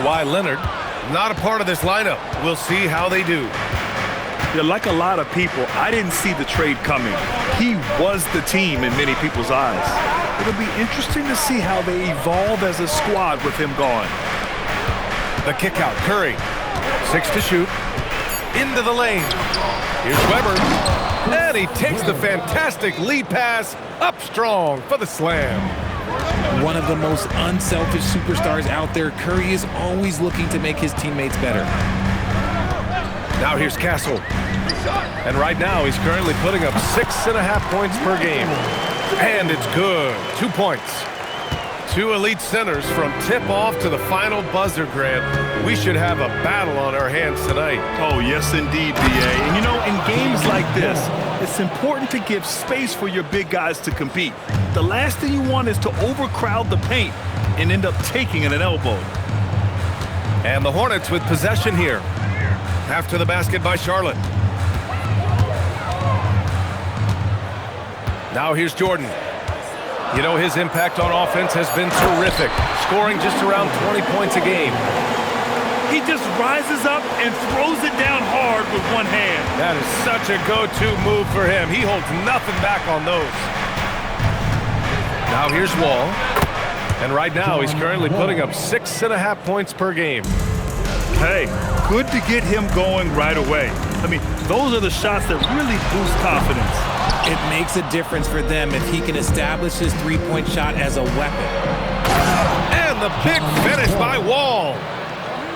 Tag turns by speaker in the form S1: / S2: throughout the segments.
S1: Kawhi Leonard, not a part of this lineup. We'll see how they do.
S2: Yeah, like a lot of people, I didn't see the trade coming. He was the team in many people's eyes. It'll be interesting to see how they evolve as a squad with him gone.
S1: The kick out, Curry. 6 to shoot. Into the lane. Here's Weber. And he takes the fantastic lead pass up strong for the slam.
S3: One of the most unselfish superstars out there, Curry is always looking to make his teammates better.
S1: Now here's Castle. And right now he's currently putting up 6.5 points per game. And it's good. 2 points. 2 elite centers from tip-off to the final buzzer, Grant. We should have a battle on our hands tonight.
S2: Oh, yes, indeed, B.A. And, you know, in games like this, it's important to give space for your big guys to compete. The last thing you want is to overcrowd the paint and end up taking an elbow.
S1: And the Hornets with possession here. After the basket by Charlotte. Now here's Jordan. You know, his impact on offense has been terrific, scoring just around 20 points a game.
S2: He just rises up and throws it down hard with one hand.
S1: That is such a go-to move for him. He holds nothing back on those. Now here's Wall. And right now he's currently putting up 6.5 points per game.
S2: Hey, good to get him going right away. I mean, those are the shots that really boost confidence.
S3: It makes a difference for them if he can establish his three-point shot as a weapon.
S1: And the big finish by Wall.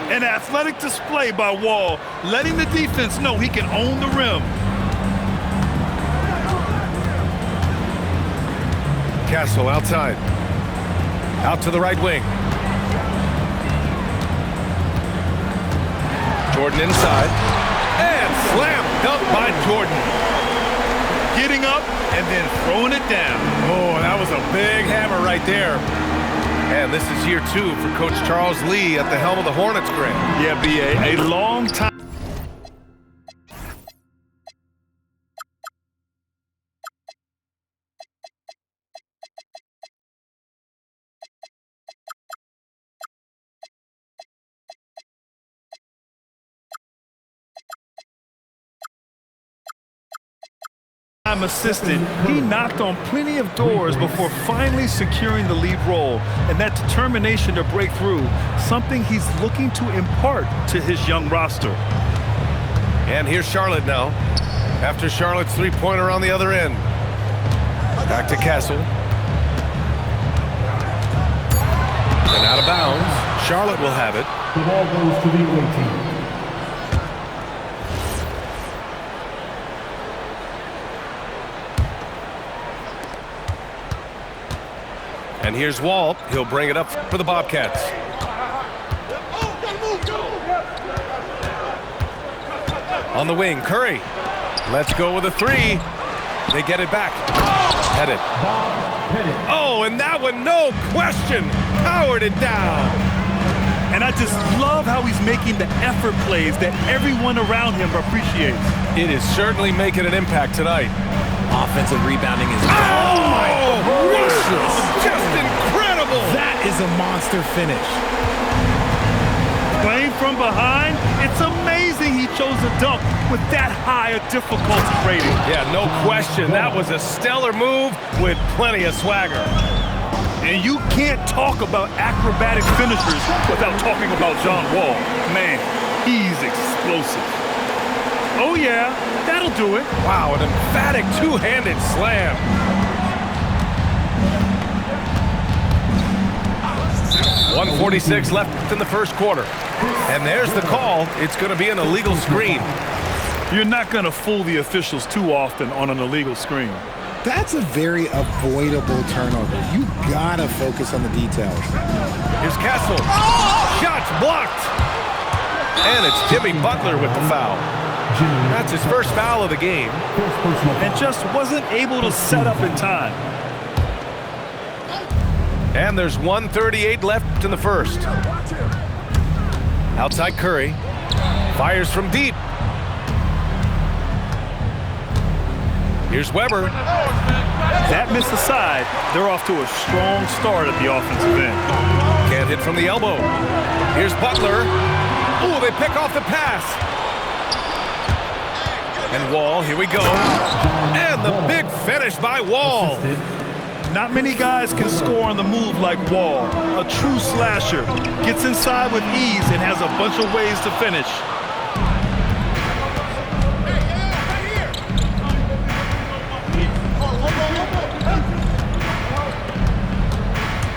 S2: An athletic display by Wall, letting the defense know he can own the rim.
S1: Castle outside. Out to the right wing. Jordan inside. And slam dunk by Jordan.
S2: Getting up and then throwing it down.
S1: Oh, that was a big hammer right there. And this is year 2 for Coach Charles Lee at the helm of the Hornets, Grant.
S2: Yeah, B.A., a long time. Assistant, he knocked on plenty of doors before finally securing the lead role, and that determination to break through, something he's looking to impart to his young roster.
S1: And here's Charlotte now, after Charlotte's three-pointer on the other end. Back to Castle. And out of bounds, Charlotte will have it.
S4: The ball goes to the away team.
S1: And here's Wall. He'll bring it up for the Bobcats. On the wing, Curry. Let's go with a 3. They get it back. Headed. Oh, and that one, no question, powered it down.
S2: And I just love how he's making the effort plays that everyone around him appreciates.
S1: It is certainly making an impact tonight.
S3: Offensive rebounding is
S1: gracious. Just incredible.
S3: That is a monster finish.
S2: Playing from behind, it's amazing he chose a dunk with that high a difficulty rating.
S1: Yeah, no question. That was a stellar move with plenty of swagger.
S2: And you can't talk about acrobatic finishers without talking about John Wall. Man, he's explosive. Oh, yeah, that'll do it.
S1: Wow, an emphatic two-handed slam. .146 left in the first quarter. And there's the call. It's going to be an illegal screen.
S2: You're not going to fool the officials too often on an illegal screen.
S5: That's a very avoidable turnover. You gotta focus on the details.
S1: Here's Castle. Shots blocked. And it's Jimmy Butler with the foul. That's his first foul of the game.
S2: And just wasn't able to set up in time.
S1: And there's 1:38 left in the first. Outside Curry. Fires from deep. Here's Weber.
S2: That missed aside, they're off to a strong start at the offensive end.
S1: Can't hit from the elbow. Here's Butler. Ooh, they pick off the pass. And Wall, here we go. And the big finish by Wall.
S2: Not many guys can score on the move like Wall. A true slasher. Gets inside with ease and has a bunch of ways to finish.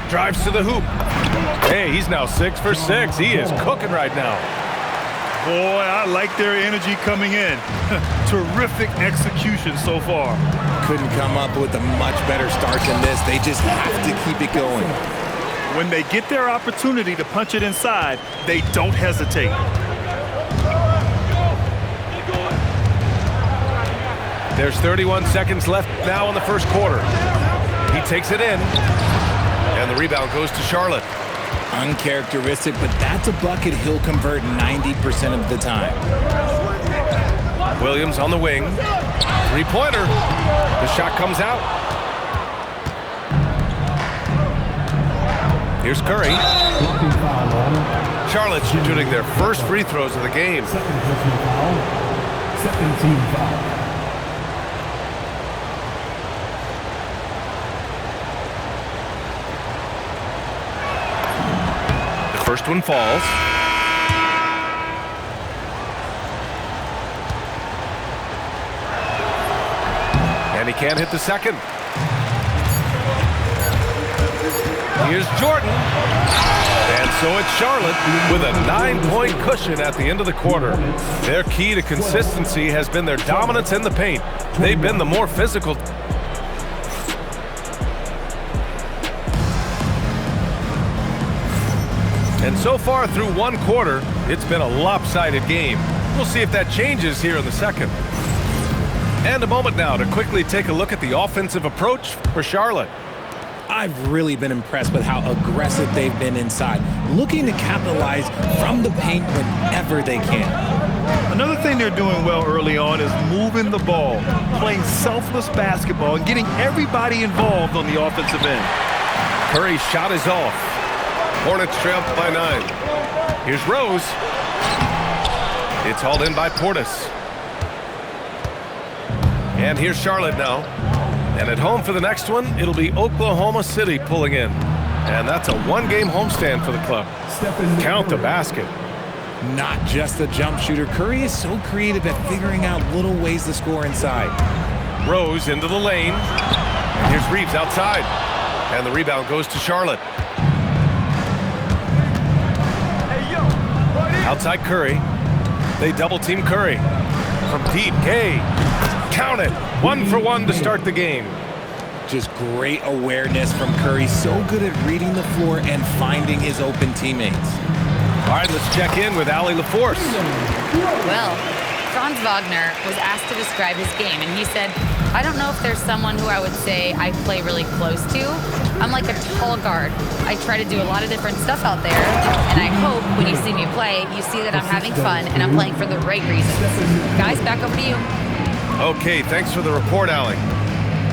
S1: Drives to the hoop. Hey, he's now 6 for 6. He is cooking right now.
S2: Boy, I like their energy coming in. Terrific execution so far.
S3: Couldn't come up with a much better start than this. They just have to keep it going.
S2: When they get their opportunity to punch it inside, they don't hesitate.
S1: There's 31 seconds left now in the first quarter. He takes it in. And the rebound goes to Charlotte.
S3: Uncharacteristic, but that's a bucket he'll convert 90% of the time.
S1: Williams on the wing. Three-pointer. The shot comes out. Here's Curry. Charlotte's shooting their first free throws of the game.
S4: Second team foul.
S1: First one falls. And he can't hit the second. Here's Jordan. And so it's Charlotte with a 9-point cushion at the end of the quarter. Their key to consistency has been their dominance in the paint. They've been the more physical. And so far through one quarter, it's been a lopsided game. We'll see if that changes here in the second. And a moment now to quickly take a look at the offensive approach for Charlotte.
S3: I've really been impressed with how aggressive they've been inside, looking to capitalize from the paint whenever they can.
S2: Another thing they're doing well early on is moving the ball, playing selfless basketball, and getting everybody involved on the offensive end.
S1: Curry's shot is off. Hornets trail by 9. Here's Rose. It's hauled in by Portis. And here's Charlotte now. And at home for the next one, it'll be Oklahoma City pulling in. And that's a one-game homestand for the club. Count the basket.
S3: Not just a jump shooter, Curry is so creative at figuring out little ways to score inside.
S1: Rose into the lane. And here's Reeves outside. And the rebound goes to Charlotte. Outside Curry. They double-team Curry. From deep, Gay. Count it. 1 for 1 to start the game.
S3: Just great awareness from Curry. So good at reading the floor and finding his open teammates.
S1: All right, let's check in with Allie LaForce.
S6: Well, Franz Wagner was asked to describe his game, and he said, I don't know if there's someone who I would say I play really close to. I'm like a tall guard. I try to do a lot of different stuff out there, and I hope when you see me play, you see that I'm having fun and I'm playing for the right reasons. Guys, back over to you.
S1: Okay, thanks for the report, Allie.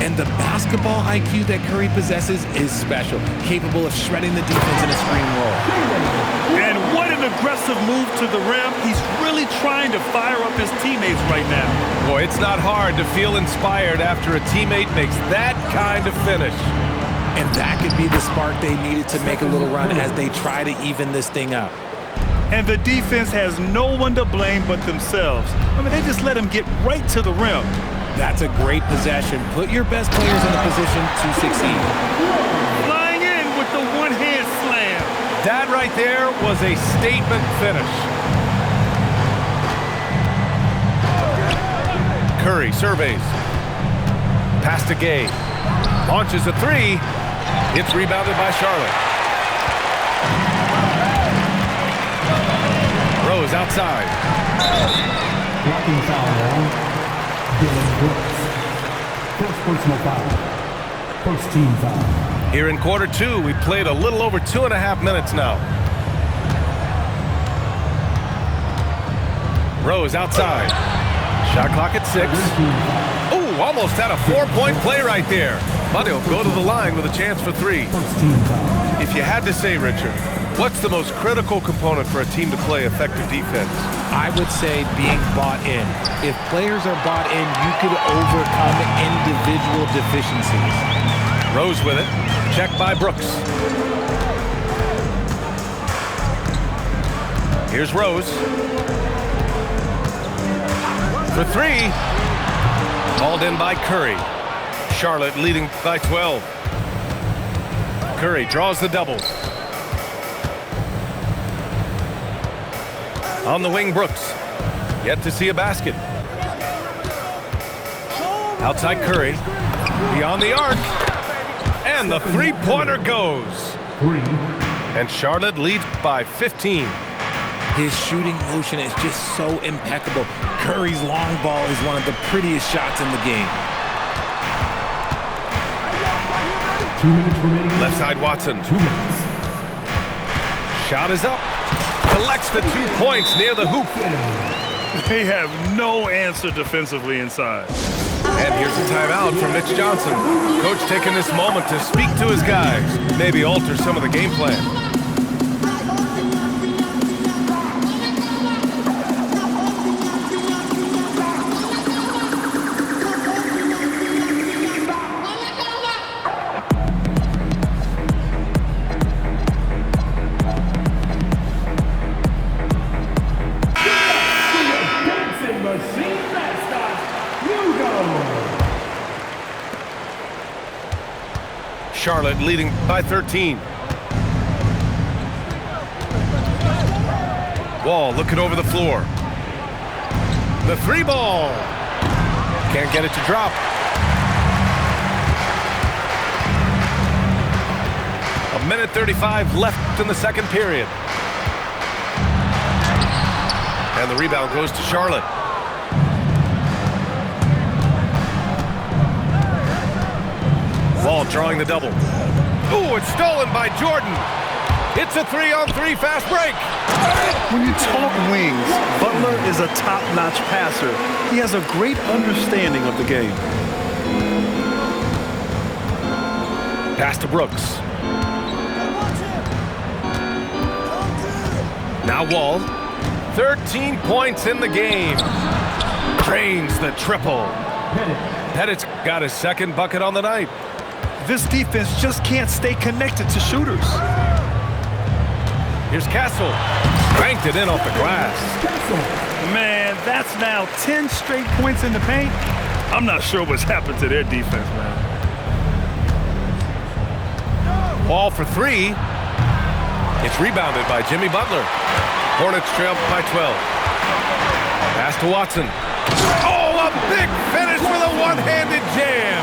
S3: And the basketball IQ that Curry possesses is special, capable of shredding the defense in a screen roll.
S2: And what an aggressive move to the rim. He's really trying to fire up his teammates right now.
S1: Boy, it's not hard to feel inspired after a teammate makes that kind of finish.
S3: And that could be the spark they needed to make a little run as they try to even this thing up.
S2: And the defense has no one to blame but themselves. I mean, they just let him get right to the rim.
S3: That's a great possession. Put your best players in a position to succeed.
S2: Flying in with the one-hand slam.
S1: That right there was a statement finish. Curry surveys. Pass to Gay. Launches a three. It's rebounded by Charlotte. Rose outside.
S4: Blocking foul on Dylan Brooks. First personal foul. First team foul.
S1: Here in quarter two, we played a little over 2.5 minutes now. Rose outside. Shot clock at 6. Ooh, Almost had a 4-point play right there. But he'll go to the line with a chance for 3.
S4: First team foul.
S1: If you had to say, Richard, what's the most critical component for a team to play effective defense?
S3: I would say being bought in. If players are bought in, you could overcome individual deficiencies.
S1: Rose with it. Check by Brooks. Here's Rose. For 3. Hauled in by Curry. Charlotte leading by 12. Curry draws the double. On the wing, Brooks. Yet to see a basket. Outside Curry. Beyond the arc. And the three-pointer goes.
S4: 3.
S1: And Charlotte leads by 15.
S3: His shooting motion is just so impeccable. Curry's long ball is one of the prettiest shots in the game.
S4: 2 minutes remaining.
S1: Left side, Watson.
S4: 2 minutes.
S1: Shot is up. Collects the 2 points near the hoop.
S2: They have no answer defensively inside.
S1: And here's a timeout from Mitch Johnson. Coach taking this moment to speak to his guys. Maybe alter some of the game plan. Charlotte leading by 13. Wall looking over the floor. The 3 ball. Can't get it to drop. A minute 35 left in the second period. And the rebound goes to Charlotte. Wall drawing the double. Ooh, it's stolen by Jordan. It's a 3-on-3 fast break.
S2: When you talk wings, Butler is a top-notch passer. He has a great understanding of the game.
S1: Pass to Brooks. Now Wall. 13 points in the game. Drains the triple. Pettit's got his second bucket on the night.
S2: This defense just can't stay connected to shooters.
S1: Here's Castle. Banked it in off the glass.
S2: Man, that's now 10 straight points in the paint. I'm not sure what's happened to their defense, man.
S1: Ball for 3. It's rebounded by Jimmy Butler. Hornets trail by 12. Pass to Watson. Oh, a big finish with a one-handed jam.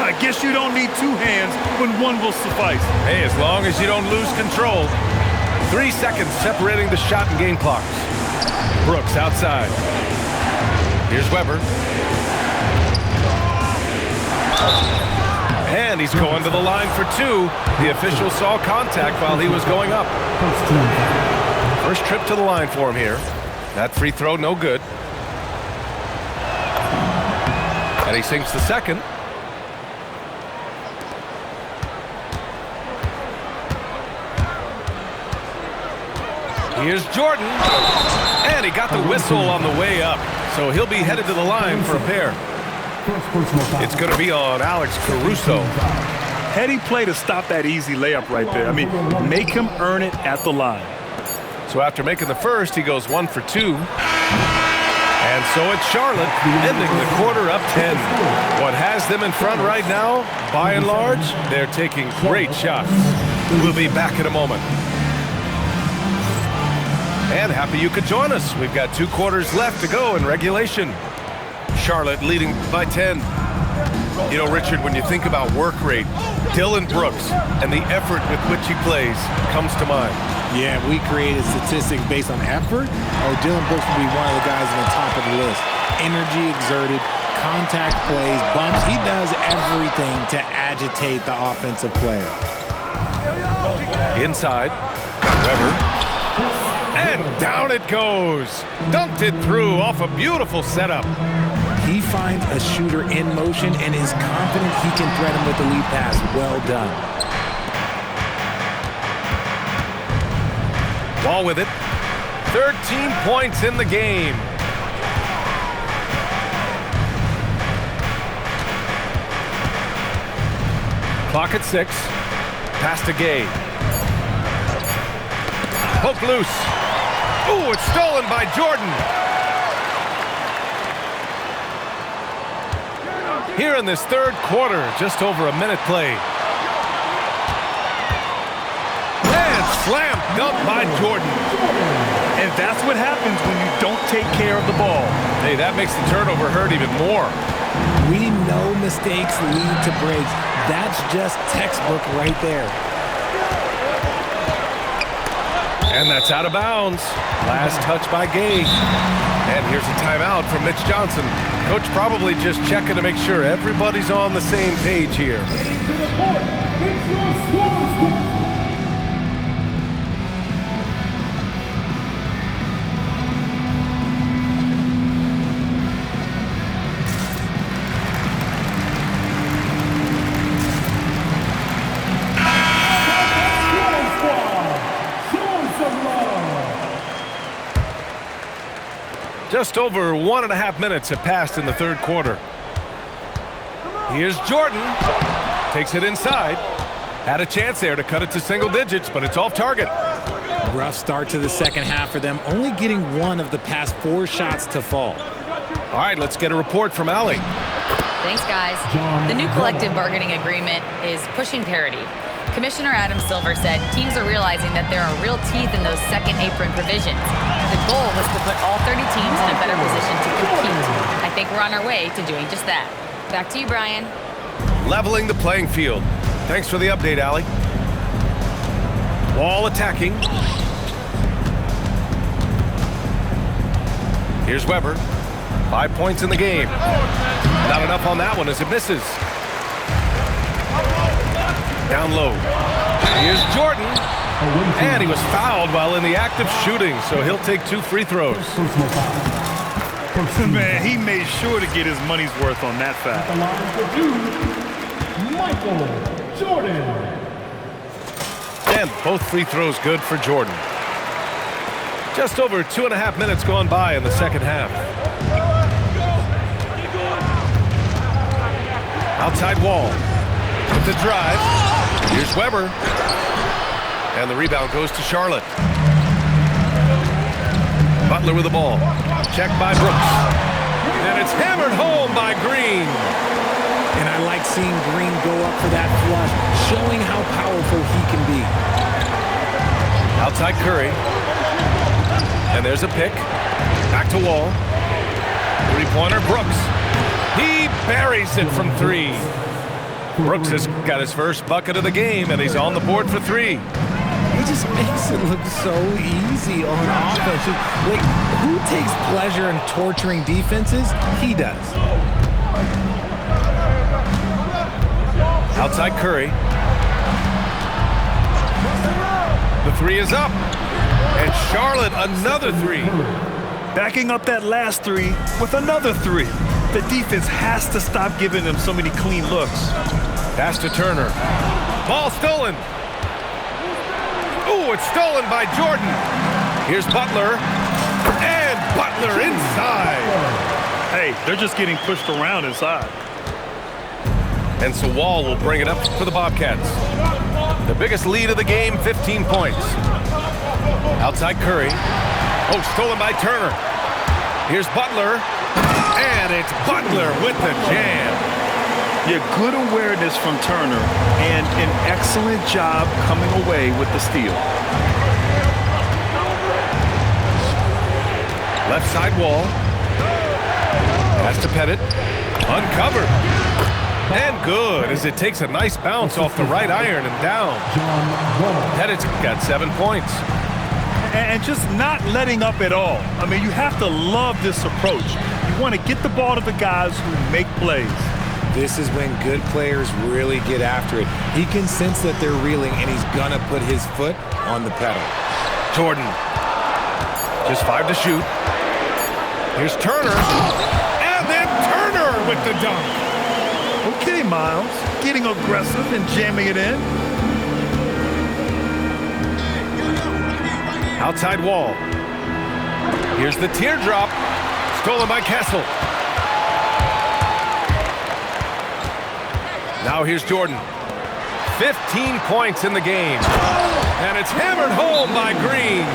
S2: I guess you don't need 2 hands when one will suffice.
S1: Hey, as long as you don't lose control. 3 seconds separating the shot and game clocks. Brooks outside. Here's Weber. And he's going to the line for 2. The official saw contact while he was going up. First trip to the line for him here. That free throw, no good. And he sinks the second. Here's Jordan. And he got the whistle on the way up. So he'll be headed to the line for a pair. It's going to be on Alex Caruso.
S2: Heady play to stop that easy layup right there. I mean, make him earn it at the line.
S1: So after making the first, he goes 1 for 2. And so it's Charlotte ending the quarter up 10. What has them in front right now, by and large, they're taking great shots. We'll be back in a moment. And happy you could join us. We've got 2 quarters left to go in regulation. Charlotte leading by 10. You know, Richard, when you think about work rate, Dillon Brooks and the effort with which he plays comes to mind.
S3: Yeah, we created statistics based on effort. Oh, Dillon Brooks would be one of the guys on the top of the list. Energy exerted, contact plays, bumps. He does everything to agitate the offensive player.
S1: Inside, Weber. And down it goes. Dumped it through off a beautiful setup.
S3: He He finds a shooter in motion and is confident he can thread him with the lead pass. Well done.
S1: Wall with it. 13 points in the game. Clock at 6. Pass to Gay. Hook loose. Ooh, it's stolen by Jordan. Here in this third quarter, just over a minute played. And slam dunk by Jordan.
S2: And that's what happens when you don't take care of the ball.
S1: Hey, that makes the turnover hurt even more.
S3: We know mistakes lead to breaks. That's just textbook right there.
S1: And that's out of bounds. Last touch by Gay. And here's a timeout from Mitch Johnson. Coach probably just checking to make sure everybody's on the same page here. Just over 1.5 minutes have passed in the third quarter. Here's Jordan. Takes it inside. Had a chance there to cut it to single digits, but it's off target.
S3: Rough start to the second half for them, only getting one of the past 4 shots to fall.
S1: All right, let's get a report from Allie.
S6: Thanks, guys. The new collective bargaining agreement is pushing parity. Commissioner Adam Silver said teams are realizing that there are real teeth in those second apron provisions. The goal was to put all 30 teams in a better position to compete. I think we're on our way to doing just that. Back to you, Brian.
S1: Leveling the playing field. Thanks for the update, Allie. Wall attacking. Here's Weber. 5 points in the game. Not enough on that one as it misses. Down low. Here's Jordan. And he was fouled while in the act of shooting, so he'll take 2 free throws.
S2: Man, he made sure to get his money's worth on that foul.
S4: Michael Jordan.
S1: And both free throws good for Jordan. Just over 2.5 minutes gone by in the second half. Outside Wall. With the drive. Here's Weber. And the rebound goes to Charlotte. Butler with the ball. Checked by Brooks. And it's hammered home by Green.
S3: And I like seeing Green go up for that flush, showing how powerful he can be.
S1: Outside Curry. And there's a pick. Back to Wall. 3-pointer Brooks. He buries it from 3. Brooks has got his first bucket of the game, and he's on the board for 3.
S3: He just makes it look so easy on offense. Like, who takes pleasure in torturing defenses? He does.
S1: Outside Curry. The 3 is up. And Charlotte, another 3.
S2: Backing up that last 3 with another 3. The defense has to stop giving them so many clean looks.
S1: Pass to Turner. Ball stolen. Ooh, it's stolen by Jordan. Here's Butler. And Butler inside.
S2: Hey, they're just getting pushed around inside.
S1: And so Wall will bring it up for the Bobcats. The biggest lead of the game, 15 points. Outside Curry. Oh, stolen by Turner. Here's Butler. And it's Butler with the jam.
S2: Yeah, good awareness from Turner and an excellent job coming away with the steal.
S3: Left side Wall. Pass to Pettit. Uncovered. And good as it takes a nice bounce off the right iron and down. Pettit's got 7 points.
S2: And just not letting up at all. I mean, you have to love this approach. You want to get the ball to the guys who make plays.
S3: This is when good players really get after it. He can sense that they're reeling, and he's gonna put his foot on the pedal.
S1: Jordan. Just 5 to shoot. Here's Turner. And then Turner with the dunk.
S2: Okay, Miles. Getting aggressive and jamming it in.
S1: Outside wall. Here's the teardrop. Stolen by Castle. Now here's Jordan. 15 points in the game. And it's hammered home by Green.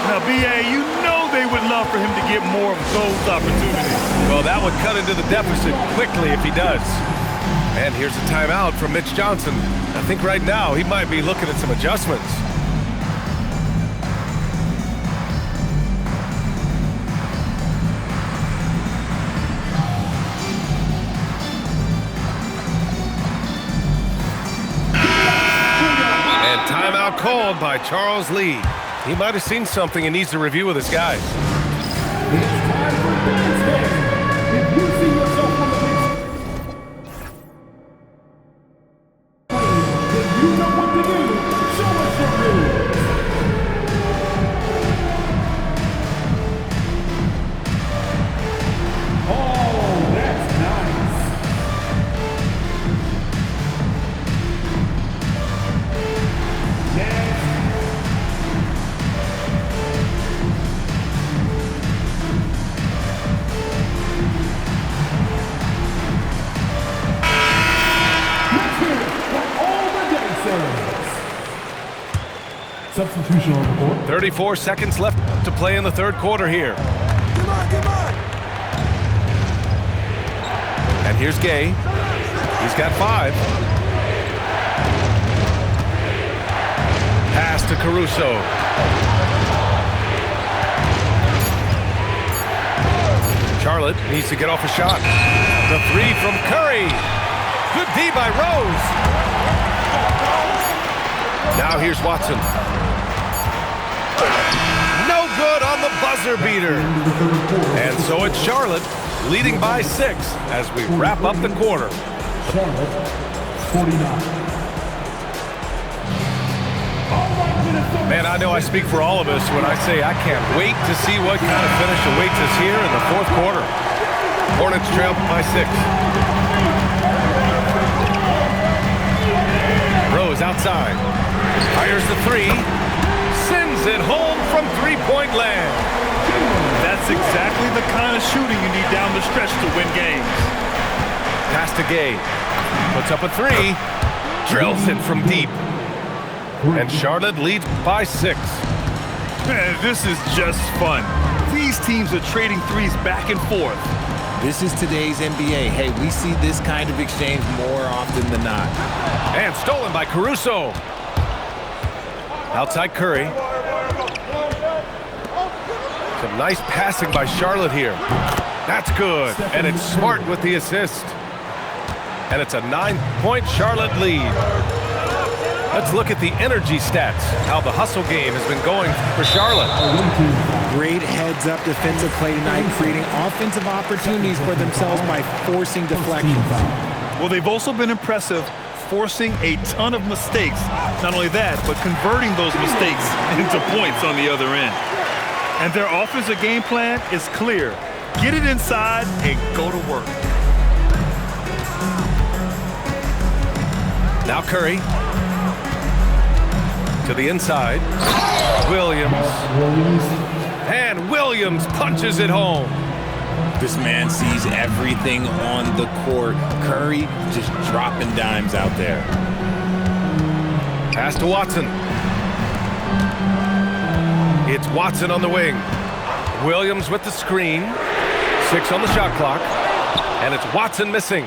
S2: Now, B.A., you know they would love for him to get more of those opportunities.
S1: Well, that would cut into the deficit quickly if he does. And here's a timeout from Mitch Johnson. I think right now he might be looking at some adjustments. And timeout called by Charles Lee. He might have seen something and needs to review with his guys.
S4: If you see yourself on the then you know what to do. Show us your moves. Oh, that's nice. Next. Let's hear it for all the dancers. Substitution on the board.
S1: 34 seconds left to play in the third quarter here.
S4: Come on, come on.
S1: And here's Gay. He's got 5. Pass to Caruso. Charlotte needs to get off a shot. The 3 from Curry. Good D by Rose. Now here's Watson. No good on the buzzer beater. And so it's Charlotte leading by 6 as we wrap up the quarter.
S4: Charlotte, 49.
S1: Man, I know I speak for all of us when I say I can't wait to see what kind of finish awaits us here in the fourth quarter. Hornets trail by 6. Rose outside. Fires the 3. Sends it home from three-point land.
S2: That's exactly the kind of shooting you need down the stretch to win games.
S1: Pass to Gay. Puts up a 3. Drills it from deep. And Charlotte leads by 6.
S2: Man, this is just fun. These teams are trading threes back and forth.
S3: This is today's NBA. Hey, we see this kind of exchange more often than not.
S1: And stolen by Caruso. Outside Curry. Some nice passing by Charlotte here. That's good. And it's Smart with the assist. And it's a 9-point Charlotte lead. Let's look at the energy stats, how the hustle game has been going for Charlotte.
S3: Great heads-up defensive play tonight, creating offensive opportunities for themselves by forcing deflections.
S2: Well, they've also been impressive, forcing a ton of mistakes. Not only that, but converting those mistakes into points on the other end. And their offensive game plan is clear. Get it inside and go to work.
S1: Now Curry. To the inside. Williams. And Williams punches it home.
S3: This man sees everything on the court. Curry just dropping dimes out there.
S1: Pass to Watson. It's Watson on the wing. Williams with the screen. 6 on the shot clock. And it's Watson missing.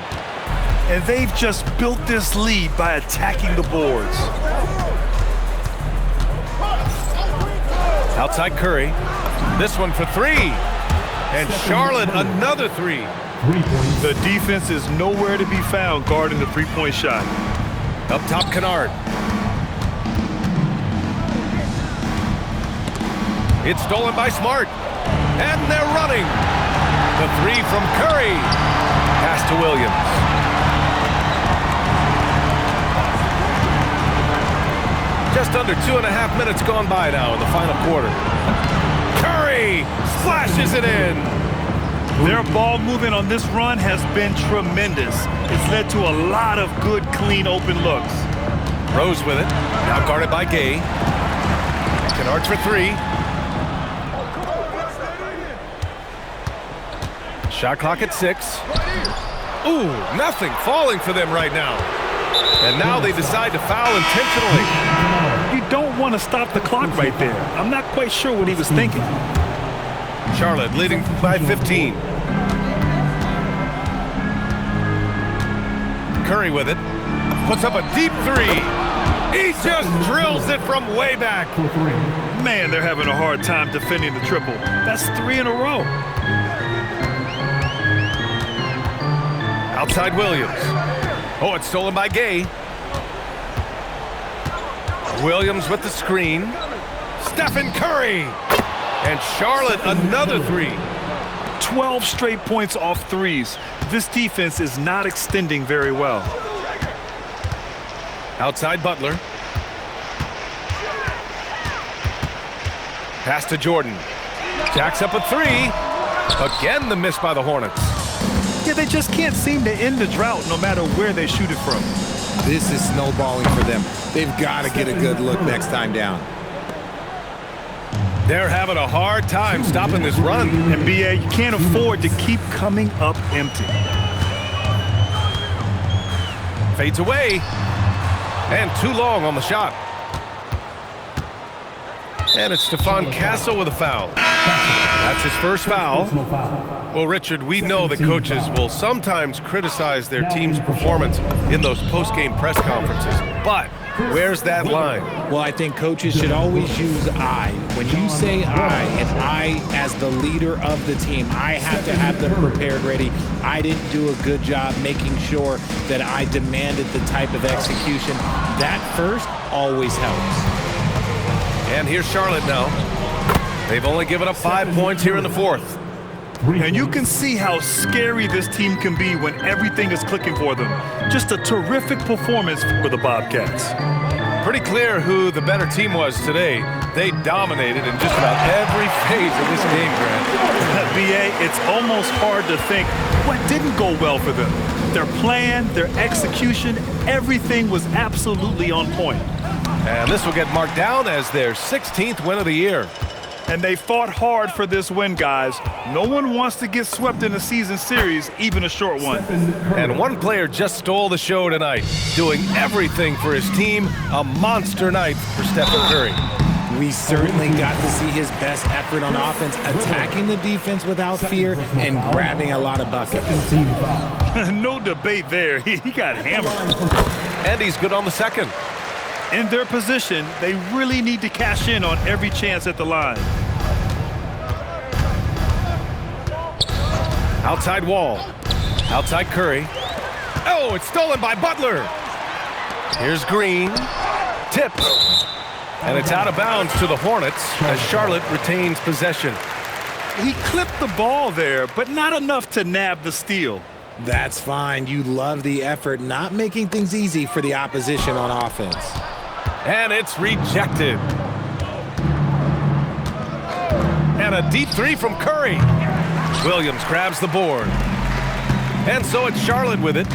S2: And they've just built this lead by attacking the boards.
S1: Outside Curry. This one for 3. And Charlotte another 3.
S2: The defense is nowhere to be found guarding the three-point shot.
S1: Up top, Kennard. It's stolen by Smart. And they're running. The 3 from Curry. Pass to Williams. Just under 2.5 minutes gone by now in the final quarter. Curry splashes it in.
S2: Their ball movement on this run has been tremendous. It's led to a lot of good, clean, open looks.
S1: Rose with it. Now guarded by Gay. Kennard for three. Shot clock at 6. Ooh, nothing falling for them right now. And now they decide to foul intentionally.
S2: You don't want to stop the clock right there. I'm not quite sure what he was thinking.
S1: Charlotte leading by 15. Curry with it. Puts up a deep three. He just drills it from way back.
S2: Man, they're having a hard time defending the triple. That's 3 in a row.
S1: Outside Williams. Oh, it's stolen by Gay. Williams with the screen. Stephen Curry. And Charlotte another three.
S2: 12 straight points off threes. This defense is not extending very well.
S1: Outside Butler. Pass to Jordan. Jacks up a three. Again the miss by the Hornets.
S2: Yeah, they just can't seem to end the drought no matter where they shoot it from.
S3: This is snowballing for them. They've got to get a good look next time down.
S1: They're having a hard time stopping this run.
S2: And BA, you can't afford to keep coming up empty.
S1: Fades away. And too long on the shot. And it's Stephon Castle with a foul. That's his first foul. Well, Richard, we know that coaches will sometimes criticize their team's performance in those post-game press conferences. But where's that line?
S3: Well, I think coaches should always use I. When you say I, and I as the leader of the team, I have to have them prepared ready. I didn't do a good job making sure that I demanded the type of execution. That first always helps.
S1: And here's Charlotte now. They've only given up 5 points here in the fourth.
S2: And you can see how scary this team can be when everything is clicking for them. Just a terrific performance for the Bobcats.
S1: Pretty clear who the better team was today. They dominated in just about every phase of this game, Grant.
S2: BA, it's almost hard to think what didn't go well for them. Their plan, their execution, everything was absolutely on point.
S1: And this will get marked down as their 16th win of the year.
S2: And they fought hard for this win, guys. No one wants to get swept in a season series, even a short one.
S1: And one player just stole the show tonight, doing everything for his team. A monster night for Stephen Curry.
S3: We certainly got to see his best effort on offense, attacking the defense without fear and grabbing a lot of buckets.
S2: No debate there. He got hammered.
S1: And he's good on the second.
S2: In their position, they really need to cash in on every chance at the line.
S1: Outside Wall. Outside Curry. Oh, it's stolen by Butler. Here's Green. Tipped. And it's out of bounds to the Hornets as Charlotte retains possession.
S2: He clipped the ball there, but not enough to nab the steal.
S3: That's fine. You love the effort, not making things easy for the opposition on offense.
S1: And it's rejected. And a deep three from Curry. Williams grabs the board. And so it's Charlotte with it.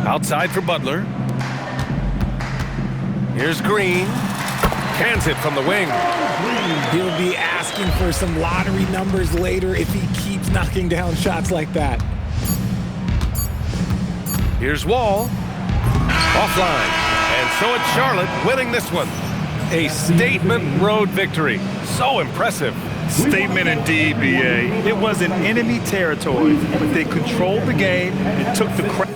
S1: Outside for Butler. Here's Green. Cans it from the wing.
S3: He'll be asking for some lottery numbers later if he keeps knocking down shots like that.
S1: Here's Wall. Offline. And so it's Charlotte winning this one. A statement road victory. So impressive.
S2: Statement indeed, BA. It was in enemy territory, but they controlled the game and took the credit.